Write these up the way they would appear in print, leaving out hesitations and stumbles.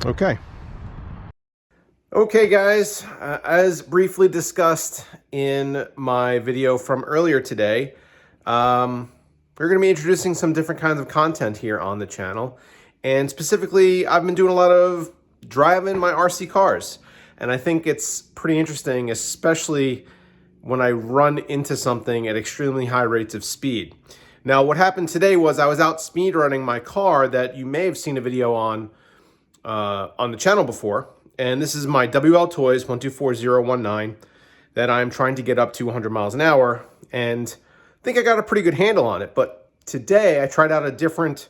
Okay. Okay, guys, as briefly discussed in my video from earlier today, we're going to be introducing some different kinds of content here on the channel. And specifically, I've been doing a lot of driving my RC cars. And I think it's pretty interesting, especially when I run into something at extremely high rates of speed. Now, what happened today was I was out speed running my car that you may have seen a video on the channel before. And this is my WL Toys 124019 that I'm trying to get up to 100 miles an hour. And I think I got a pretty good handle on it. But today I tried out a different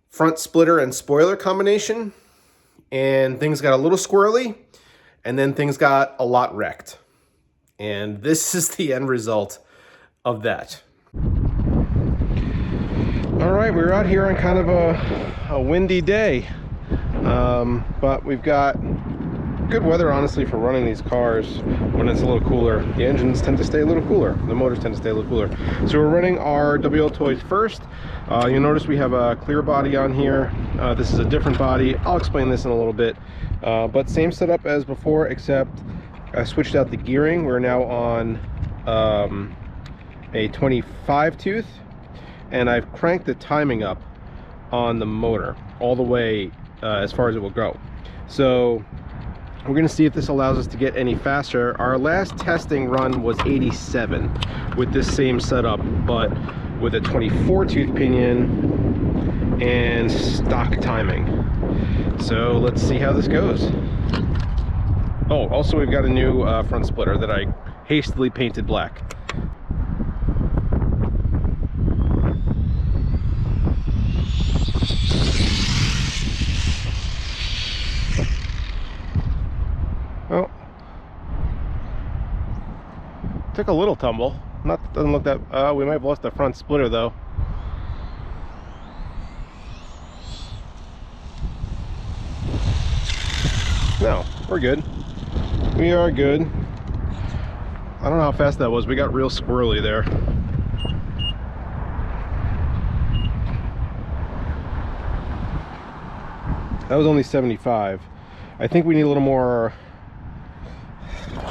front splitter and spoiler combination. And things got a little squirrely. And then things got a lot wrecked. And this is the end result of that. All right, we're out here on kind of a windy day. But we've got good weather, honestly, for running these cars when it's a little cooler. The engines tend to stay a little cooler. The motors tend to stay a little cooler. So we're running our WL Toys first. You'll notice we have a clear body on here. This is a different body. I'll explain this in a little bit. But same setup as before, except I switched out the gearing. We're now on a 25 tooth, and I've cranked the timing up on the motor all the way as far as it will go. So we're going to see if this allows us to get any faster. Our last testing run was 87 with this same setup, but with a 24 tooth pinion and stock timing. So let's see how this goes. Oh, also we've got a new front splitter that I hastily painted black. Oh, took a little tumble. Doesn't look that. We might have lost the front splitter though. No, we're good. We are good. I don't know how fast that was. We got real squirrely there. That was only 75. I think we need a little more.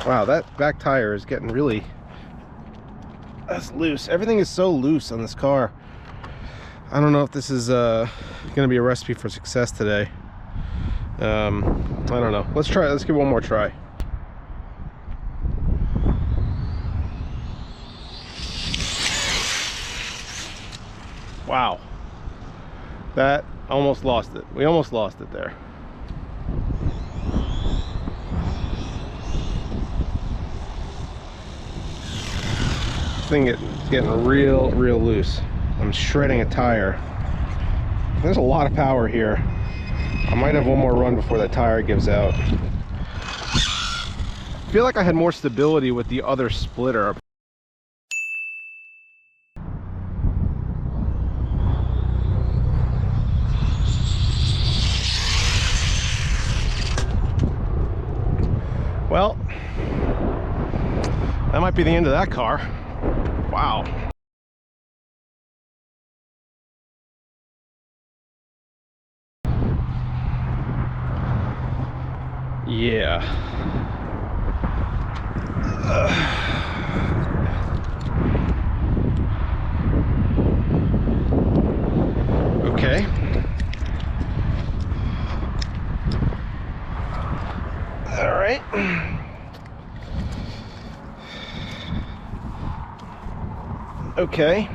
Wow, that back tire is getting really, that's loose. Everything is so loose on this car. I don't know if this is gonna be a recipe for success today. I don't know. Let's try it. Let's give it one more try. Wow, that almost lost it. We almost lost it there. Thing getting real loose. I'm shredding a tire. There's a lot of power here. I might have one more run before that tire gives out. I feel like I had more stability with the other splitter. Well, that might be the end of that car. Wow. Yeah. Okay. All right. Okay.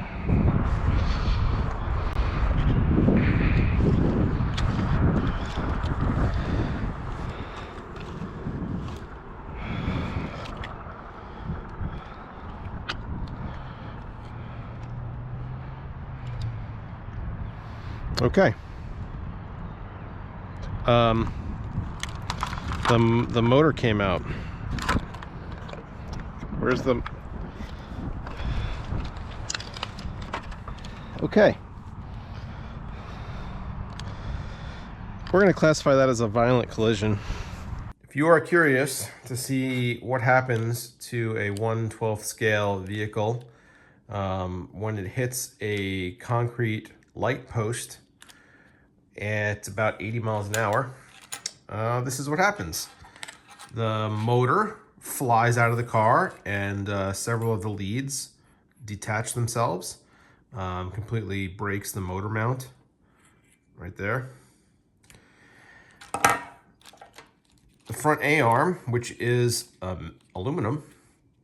Okay. The motor came out. Where's the... Okay. We're going to classify that as a violent collision. If you are curious to see what happens to a 1/12 scale vehicle when it hits a concrete light post at about 80 miles an hour, this is what happens. The motor flies out of the car, and several of the leads detach themselves. Completely breaks the motor mount right there. The front A-arm, which is aluminum,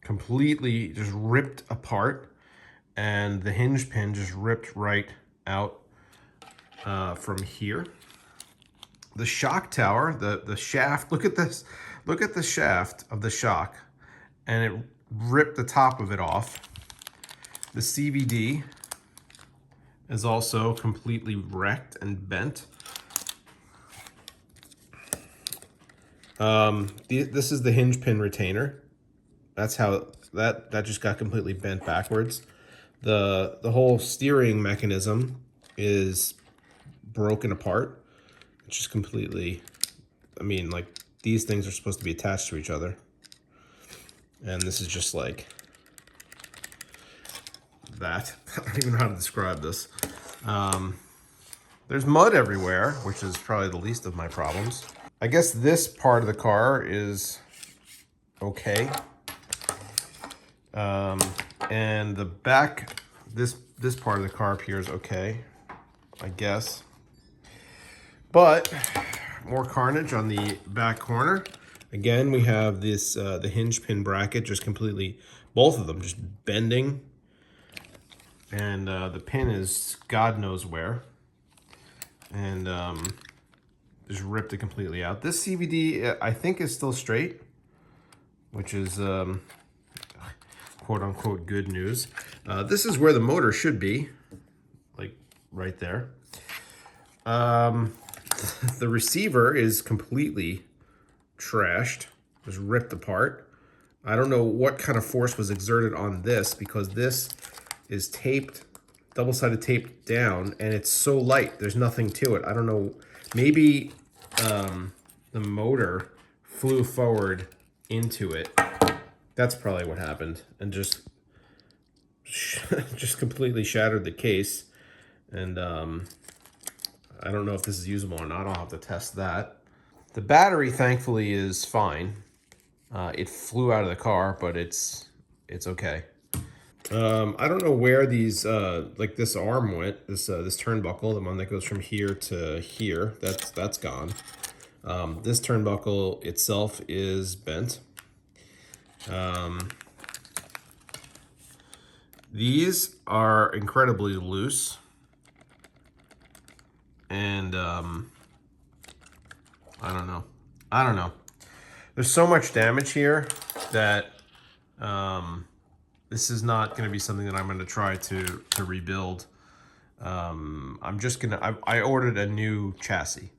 completely just ripped apart, and the hinge pin just ripped right out from here. The shock tower, the shaft, look at this. Look at the shaft of the shock, and it ripped the top of it off. The CVD is also completely wrecked and bent. This is the hinge pin retainer. That's how that just got completely bent backwards. The whole steering mechanism is broken apart. It's just completely, I mean, like, these things are supposed to be attached to each other. And this is just like that. I don't even know how to describe this. There's mud everywhere, which is probably the least of my problems. I guess this part of the car is okay. And the back, this part of the car appears okay, I guess. But more carnage on the back corner. Again, we have this the hinge pin bracket just completely, both of them just bending. And the pin is God knows where. And just ripped it completely out. This CVD, I think, is still straight, which is quote unquote good news. This is where the motor should be, like right there. The receiver is completely trashed, just ripped apart. I don't know what kind of force was exerted on this, because this is taped, double-sided taped down, and it's so light, there's nothing to it. I don't know, maybe the motor flew forward into it. That's probably what happened, and just completely shattered the case. And I don't know if this is usable or not. I'll have to test that. The battery, thankfully, is fine. It flew out of the car, but it's okay. I don't know where these, like this arm went, this turnbuckle, the one that goes from here to here, that's gone. This turnbuckle itself is bent. These are incredibly loose. And I don't know. There's so much damage here that this is not going to be something that I'm going to try to rebuild. I'm just gonna, I ordered a new chassis,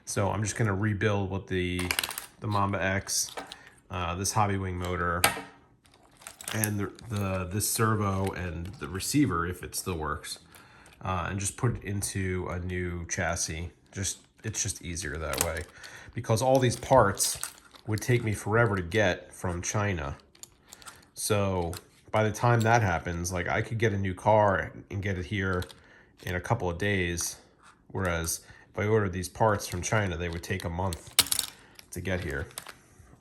so I'm just gonna rebuild with the Mamba X, this Hobbywing motor, and this servo and the receiver, if it still works, and just put it into a new chassis. It's just easier that way, because all these parts would take me forever to get from China. So by the time that happens, like, I could get a new car and get it here in a couple of days, whereas if I ordered these parts from China, they would take a month to get here.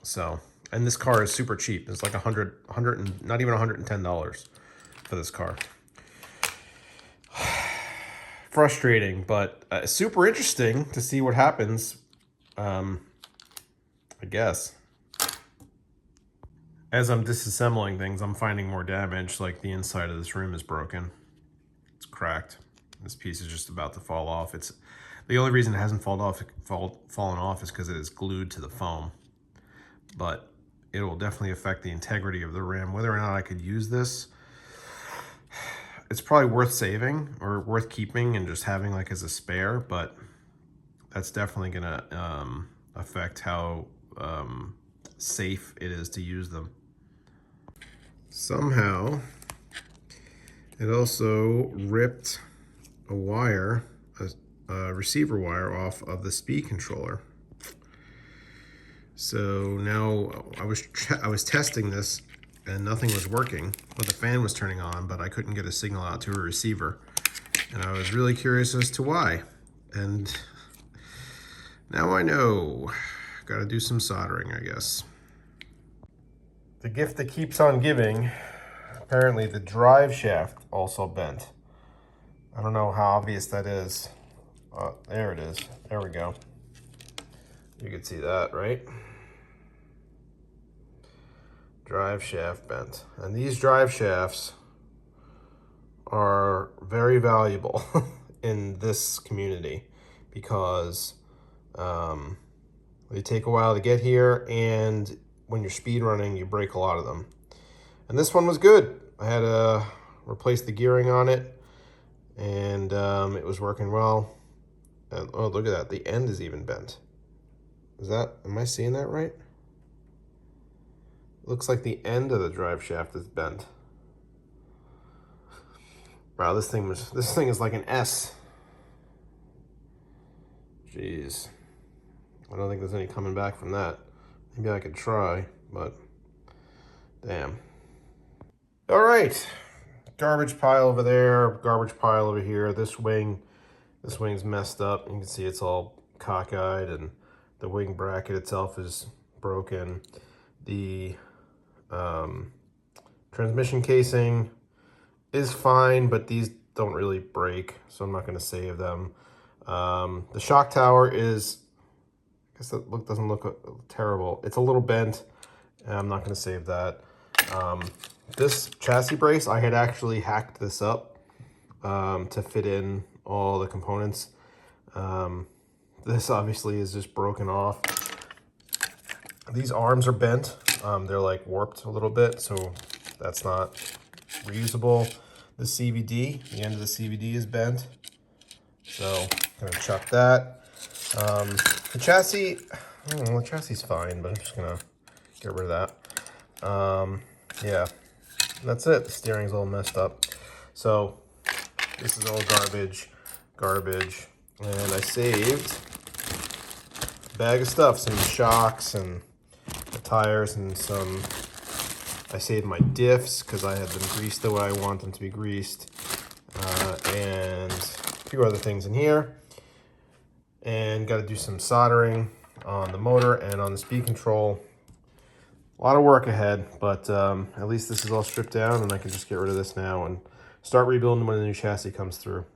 So, and this car is super cheap. It's like not even $110 for this car. Frustrating, but super interesting to see what happens, I guess. As I'm disassembling things, I'm finding more damage. Like, the inside of this room is broken. It's cracked. This piece is just about to fall off. It's the only reason it hasn't fallen off is because it is glued to the foam. But it will definitely affect the integrity of the rim. Whether or not I could use this, it's probably worth saving or worth keeping and just having, like, as a spare. But that's definitely gonna affect how safe it is to use them. Somehow, it also ripped a wire, a receiver wire, off of the speed controller. So now I was testing this, and nothing was working. Well, the fan was turning on, but I couldn't get a signal out to a receiver. And I was really curious as to why. And now I know. got to do some soldering, I guess. The gift that keeps on giving, apparently the drive shaft also bent. I don't know how obvious that is. There it is. There we go. You can see that, right? Drive shaft bent. And these drive shafts are very valuable in this community because they take a while to get here, and when you're speed running, you break a lot of them. And this one was good. I had to replace the gearing on it, and it was working well. And oh, look at that. The end is even bent. Am I seeing that right? Looks like the end of the drive shaft is bent. Wow, this thing is like an S. Jeez. I don't think there's any coming back from that. Maybe I could try, but damn. All right. Garbage pile over there, garbage pile over here. This wing's messed up. You can see it's all cockeyed, and the wing bracket itself is broken. The transmission casing is fine, but these don't really break, so I'm not going to save them. The shock tower is, I guess that doesn't look terrible. It's a little bent, and I'm not going to save that. This chassis brace, I had actually hacked this up to fit in all the components. This obviously is just broken off. These arms are bent. They're like warped a little bit, so that's not reusable. The CVD, the end of the CVD is bent, so I'm gonna chuck that. The chassis, the chassis is fine, but I'm just gonna get rid of that. Yeah, that's it. The steering's all messed up. So this is all garbage, and I saved a bag of stuff, some shocks and the tires, and I saved my diffs because I had them greased the way I want them to be greased, and a few other things in here. And got to do some soldering on the motor and on the speed control. A lot of work ahead, but at least this is all stripped down, and I can just get rid of this now and start rebuilding when the new chassis comes through.